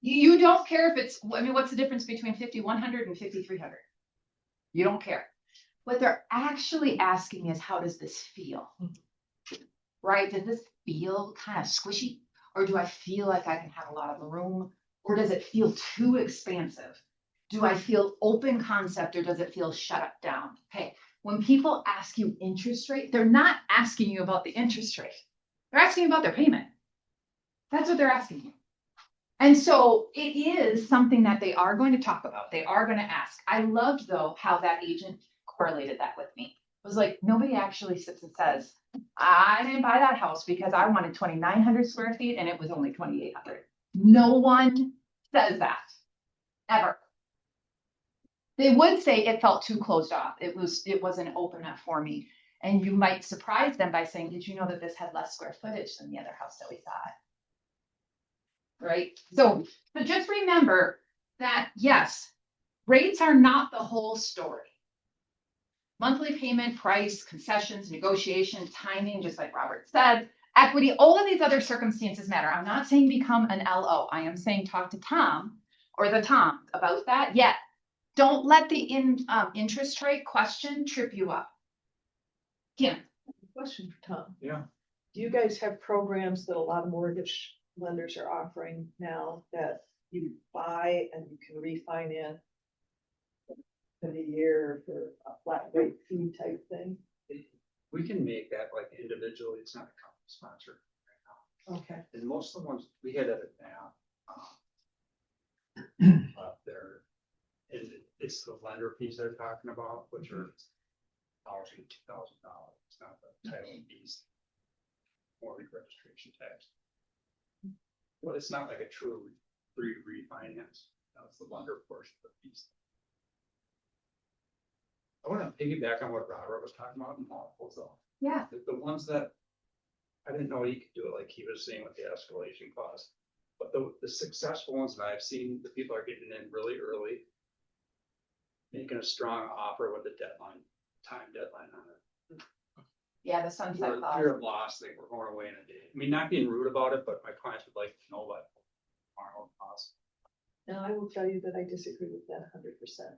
You don't care if it's, what's the difference between 5,100 and 5,300? You don't care. What they're actually asking is, how does this feel? Right? Does this feel kind of squishy? Or do I feel like I can have a lot of room? Or does it feel too expansive? Do I feel open concept or does it feel shut up down? Okay. When people ask you interest rate, they're not asking you about the interest rate. They're asking about their payment. That's what they're asking you. And so it is something that they are going to talk about. They are going to ask. I loved, though, how that agent correlated that with me. It was like, nobody actually sits and says, I didn't buy that house because I wanted 2,900 square feet and it was only 2,800. No one says that, ever. They would say it felt too closed off. It wasn't open enough for me. And you might surprise them by saying, did you know that this had less square footage than the other house that we saw? Right? So just remember that, yes, rates are not the whole story. Monthly payment, price, concessions, negotiation, timing, just like Robert said, equity, all of these other circumstances matter. I'm not saying become an LO. I am saying talk to Tom or the Tom about that. Yet, don't let the interest rate question trip you up. Kim. Question for Tom. Yeah. Do you guys have programs that a lot of mortgage lenders are offering now that you buy and you can refinance in a year for a flat rate fee type thing? We can make that like fees they're talking about, which are $1,000, $2,000. It's not the title fees. Mortgage registration tax. But it's not like a true free refinance. That's the wonder portion of the fees. I want to piggyback on what Robert was talking about in multiples though. Yeah. The ones that I didn't know he could do it like he was saying with the escalation clause. But the successful ones that I've seen, the people are getting in really early. Making a strong offer with a time deadline on it. Yeah, the sunset clause. Fear of loss, they were going away in a day. I mean, not being rude about it, but my clients would like to know what tomorrow costs. Now, I will tell you that I disagree with that 100%.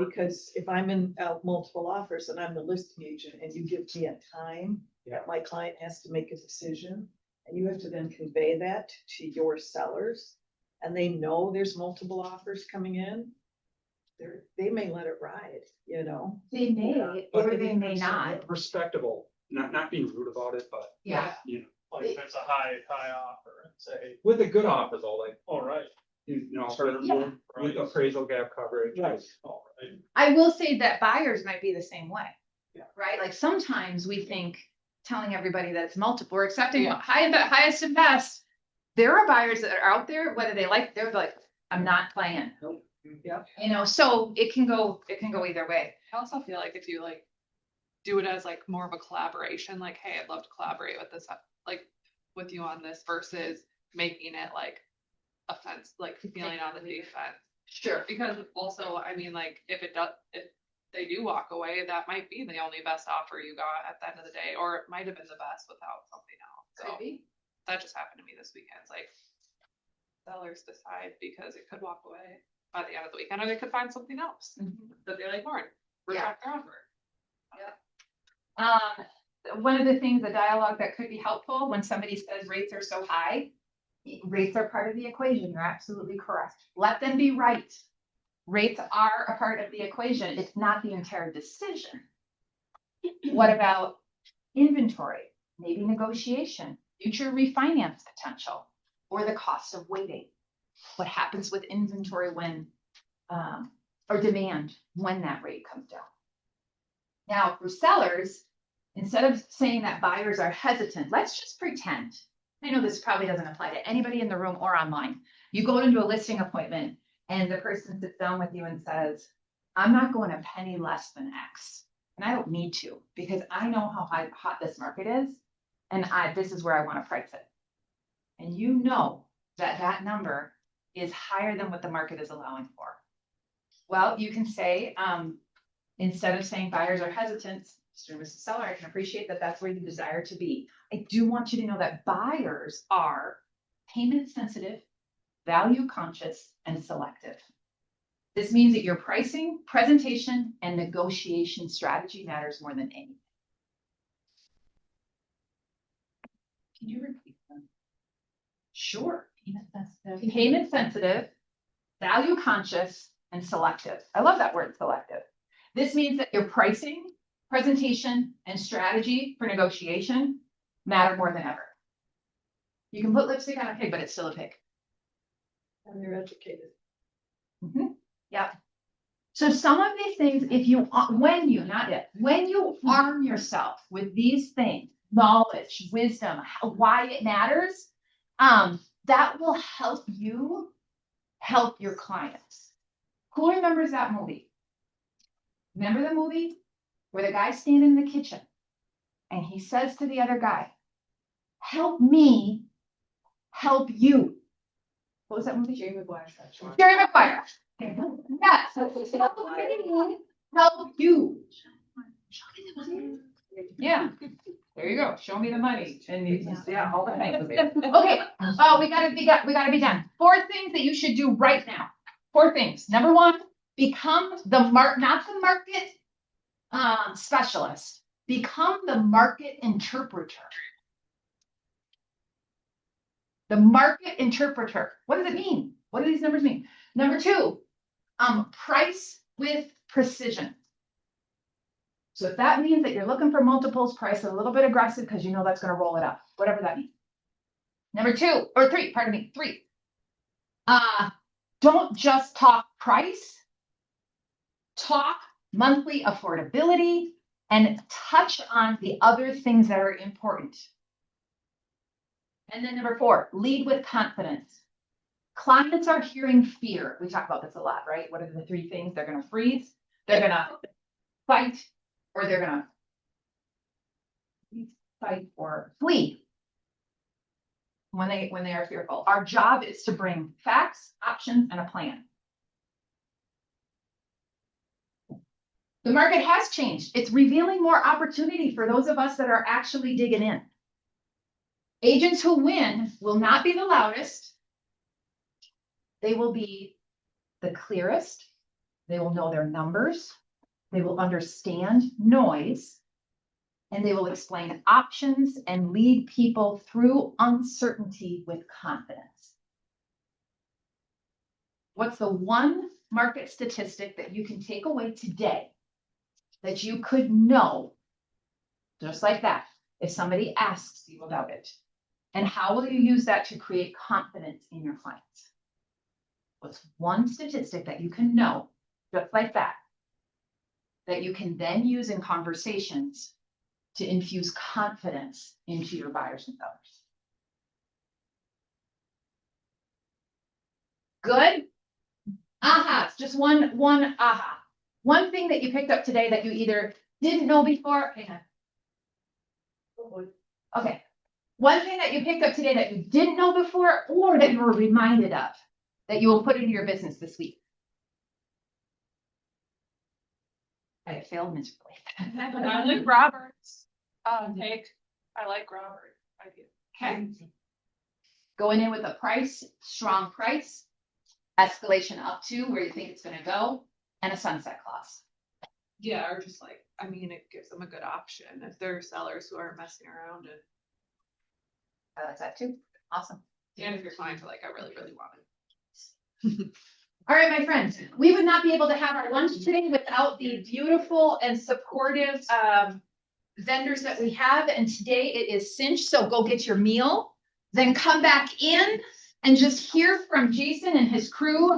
Because if I'm in multiple offers and I'm the listing agent and you give me a time that my client has to make a decision, and you have to then convey that to your sellers, and they know there's multiple offers coming in, they may let it ride, you know? They may, or they may not. Respectable, not being rude about it, but. Yeah. You know, Like if it's a high offer and say, with a good offer though, like, all right. you know, Yeah. with appraisal gap coverage. Right. All right. I will say that buyers might be the same way. Yeah. Right? Like sometimes we think telling everybody that it's multiple, or accepting Yeah. highest and best. There are buyers that are out there, whether they like, they're like, I'm not playing. Yeah. You know, so it can go either way. I also feel like if you like do it as like more of a collaboration, like, hey, I'd love to collaborate with this, like with you on this versus making it like offense, like feeling on the defense. Sure. Because also, I mean, like if they do walk away, that might be the only best offer you got at the end of the day, or it might have been the best without something else. So that just happened to me this weekend. It's like sellers decide because it could walk away by the end of the weekend, or they could find something else that they like more and reject their offer. One of the things, the dialogue that could be helpful when somebody says rates are so high, rates are part of the equation. You're absolutely correct. Let them be right. Rates are a part of the equation. It's not the entire decision. What about inventory, maybe negotiation, future refinance potential, or the cost of waiting? What happens with inventory when, or demand when that rate comes down? Now, for sellers, instead of saying that buyers are hesitant, let's just pretend. I know this probably doesn't apply to anybody in the room or online. You go into a listing appointment and the person sits down with you and says, I'm not going a penny less than X. And I don't need to, because I know how hot this market is. And this is where I want to price it. And you know that number is higher than what the market is allowing for. Well, you can say, instead of saying buyers are hesitant, Mr. and Mrs. Seller, I can appreciate that that's where you desire to be. I do want you to know that buyers are payment sensitive, value conscious, and selective. This means that your pricing, presentation, and negotiation strategy matters more than anything. Can you repeat them? Sure. Payment sensitive, value conscious, and selective. I love that word, selective. This means that your pricing, presentation, and strategy for negotiation matter more than ever. You can put lipstick on a pig, but it's still a pig. And they're educated. Yeah. So some of these things, when you arm yourself with these things, knowledge, wisdom, why it matters, that will help you help your clients. Who remembers that movie? Remember the movie where the guy's standing in the kitchen and he says to the other guy, help me help you. What was that movie? Jerry Maguire. Jerry Maguire. Yes. Help you. Yeah. There you go. Show me the money. And yeah, all the things. Okay. Oh, we gotta be done. 4 things that you should do right now. 4 things. Number 1, become not the market specialist. Become the market interpreter. The market interpreter. What does it mean? What do these numbers mean? Number 2, price with precision. So if that means that you're looking for multiples, price a little bit aggressive because you know that's going to roll it up, whatever that means. Number 3, don't just talk price, talk monthly affordability and touch on the other things that are important. And then number 4, lead with confidence. Clients are hearing fear. We talk about this a lot, right? What are the 3 things? They're going to freeze, they're going to fight, or they're going to fight or flee when they are fearful. Our job is to bring facts, options, and a plan. The market has changed. It's revealing more opportunity for those of us that are actually digging in. Agents who win will not be the loudest. They will be the clearest. They will know their numbers. They will understand noise. And they will explain options and lead people through uncertainty with confidence. What's the one market statistic that you can take away today that you could know, just like that, if somebody asks you about it? And how will you use that to create confidence in your clients? What's one statistic that you can know, just like that, that you can then use in conversations to infuse confidence into your buyers and sellers? Good? Aha, it's just one aha. One thing that you picked up today that you either didn't know before. Hang on. Okay. One thing that you picked up today that you didn't know before, or that you were reminded of, that you will put into your business this week. I failed miserably. I like Robert's take. I like Robert. Okay. Going in with a price, strong price, escalation up to where you think it's going to go, and a sunset clause. Yeah, or just like, I mean, it gives them a good option if they're sellers who are messing around and. I like that too. Awesome. And if your clients are like, I really, really want it. All right, my friends, we would not be able to have our lunch today without the beautiful and supportive vendors that we have. And today it is Cinch. So go get your meal, then come back in and just hear from Jason and his crew